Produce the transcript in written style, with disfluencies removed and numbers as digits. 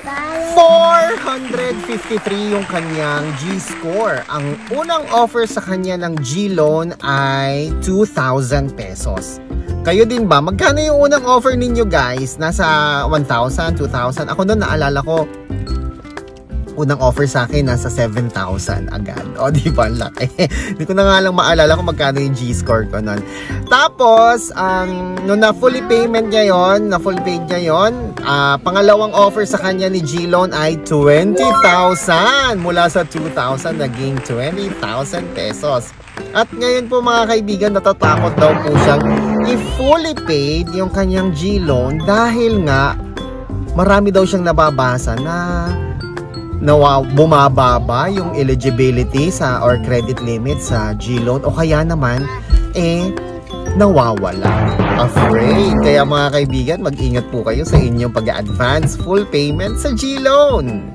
453 yung kanyang G-score. Ang unang offer sa kanya ng G-loan ay 2,000 pesos. Kayo din ba? Magkano yung unang offer ninyo guys? Nasa 1,000, 2,000? Ako noon naalala ko, unang offer sa akin nasa 7,000 agad. O di ba, laki. Hindi ko na nga lang maalala kung magkano yung G-score ko noon. Tapos, nung na fully payment niya yon, na full paid niya yon, pangalawang offer sa kanya ni G-loan ay 20,000. Mula sa 2,000 naging 20,000 pesos. At ngayon po mga kaibigan, natatakot daw po siyang i-fully paid yung kanyang G-loan dahil nga marami daw siyang nababasa na bumababa yung eligibility sa or credit limit sa G-loan o kaya naman nawawala. Afraid. Kaya mga kaibigan, mag-ingat po kayo sa inyong pag-advance full payment sa G-loan.